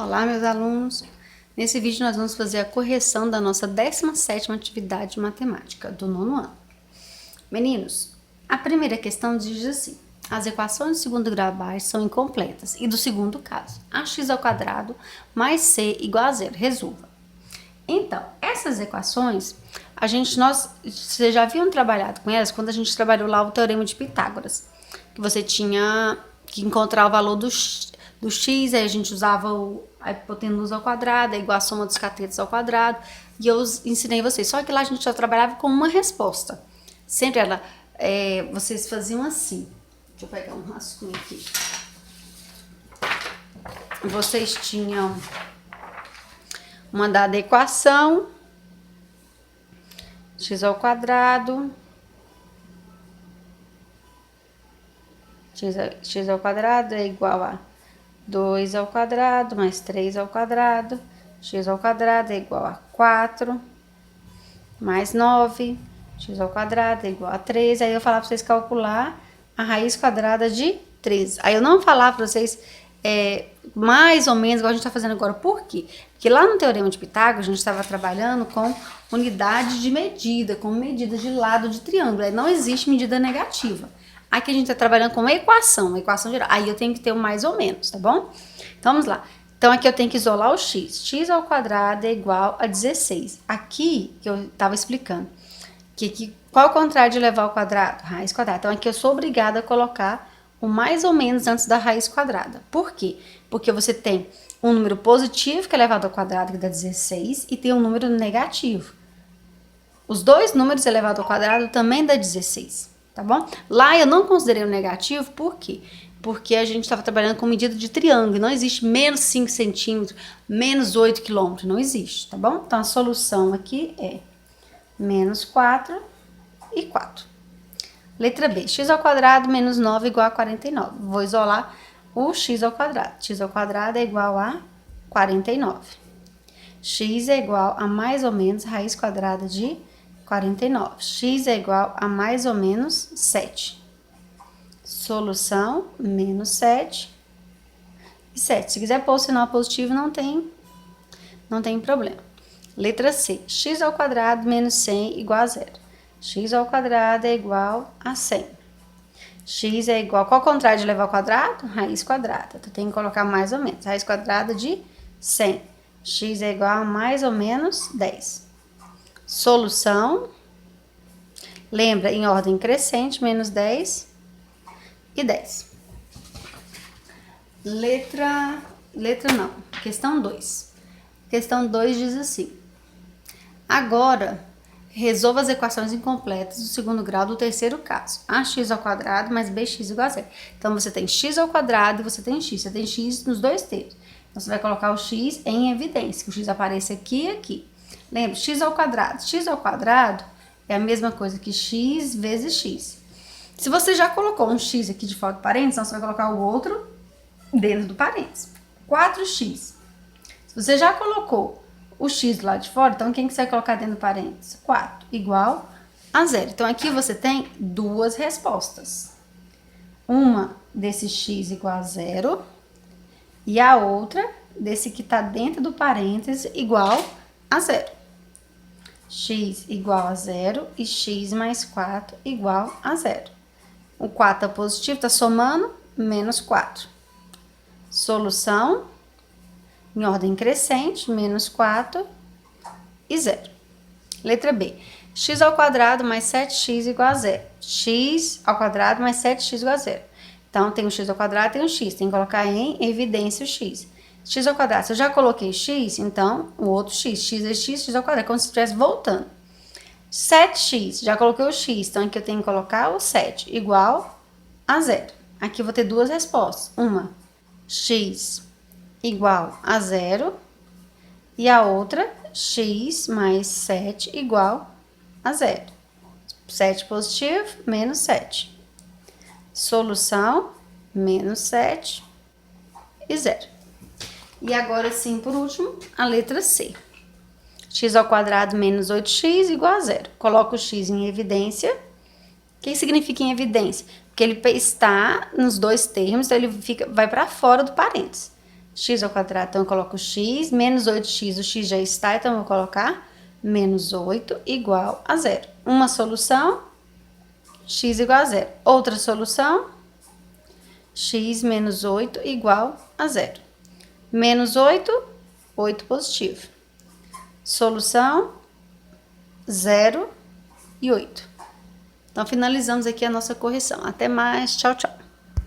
Olá, meus alunos! Nesse vídeo nós vamos fazer a correção da nossa 17ª atividade de matemática do 9º ano. Meninos, a primeira questão diz assim: as equações do segundo grau abaixo são incompletas e do segundo caso, ax² mais c igual a zero, resolva. Então, essas equações, vocês já haviam trabalhado com elas quando a gente trabalhou lá o teorema de Pitágoras, que você tinha que encontrar o valor do x, aí a gente usava a hipotenusa ao quadrado, a igual a soma dos catetos ao quadrado, e eu ensinei vocês. Só que lá a gente já trabalhava com uma resposta. Sempre vocês faziam assim. Deixa eu pegar um rascunho aqui. Vocês tinham uma dada equação, x² é igual a 2² mais 3², x² é igual a 4 mais 9, x² é igual a 13. Aí eu falava para vocês calcular a raiz quadrada de 13. Aí eu não falava para vocês mais ou menos igual a gente está fazendo agora. Por quê? Porque lá no teorema de Pitágoras a gente estava trabalhando com unidade de medida, com medida de lado de triângulo. Aí não existe medida negativa. Aqui a gente está trabalhando com uma equação geral. Aí eu tenho que ter um mais ou menos, tá bom? Então vamos lá. Então aqui eu tenho que isolar o x. x² é igual a 16. Aqui que eu estava explicando. Qual é o contrário de levar ao quadrado? Raiz quadrada. Então aqui eu sou obrigada a colocar o mais ou menos antes da raiz quadrada. Por quê? Porque você tem um número positivo que é elevado ao quadrado, que dá 16, e tem um número negativo. Os dois números elevados ao quadrado também dá 16, tá bom? Lá eu não considerei o negativo, por quê? Porque a gente estava trabalhando com medida de triângulo, não existe menos 5 centímetros, menos 8 quilômetros, não existe, tá bom? Então a solução aqui é menos 4 e 4. Letra B, x² menos 9 igual a 49. Vou isolar o x². x² é igual a 49. X é igual a mais ou menos raiz quadrada de 49. X é igual a mais ou menos 7. Solução, menos 7 e 7. Se quiser pôr o sinal positivo, não tem problema. Letra C, x² menos 100 igual a zero. x² é igual a 100. X é igual... Qual é o contrário de levar ao quadrado? Raiz quadrada. Então, tem que colocar mais ou menos. Raiz quadrada de 100. X é igual a mais ou menos 10. Solução. Lembra, em ordem crescente, menos 10 e 10. Letra não. Questão 2. Questão 2 diz assim. Agora, resolva as equações incompletas do segundo grau do terceiro caso. Ax² mais bx igual a zero. Então, você tem x² e você tem x. Você tem x nos dois termos. Então, você vai colocar o x em evidência, que o x apareça aqui e aqui. Lembra, x². x² é a mesma coisa que x vezes x. Se você já colocou um x aqui de fora do parênteses, então você vai colocar o outro dentro do parênteses. 4x. Se você já colocou o x lá de fora, então quem que você vai colocar dentro do parênteses? 4 igual a zero. Então aqui você tem duas respostas. Uma desse x igual a zero e a outra desse que está dentro do parênteses igual a zero. X igual a zero e x mais 4 igual a zero. O 4 é positivo, está somando, menos 4. Solução, em ordem crescente, menos 4 e 0. Letra B, x² mais 7x igual a 0. x² mais 7x igual a 0. Então, tem o x² e tem o x. Tem que colocar em evidência o x. x², se eu já coloquei x, então o outro x. X é x, x². É como se estivesse voltando. 7x, já coloquei o x. Então, aqui eu tenho que colocar o 7 igual a 0. Aqui eu vou ter duas respostas. Uma, x igual a 0 e a outra, x mais 7 igual a 0. 7 positivo, menos 7. Solução, menos 7 e 0. E agora sim, por último, a letra C. x² menos 8x igual a 0. Coloco o x em evidência. O que significa em evidência? Porque ele está nos dois termos, então ele vai para fora do parênteses. x ao quadrado, então eu coloco x, menos 8x, o x já está, então eu vou colocar menos 8 igual a zero. Uma solução, x igual a zero. Outra solução, x menos 8 igual a zero. Menos 8, 8 positivo. Solução, 0 e 8. Então, finalizamos aqui a nossa correção. Até mais, tchau, tchau.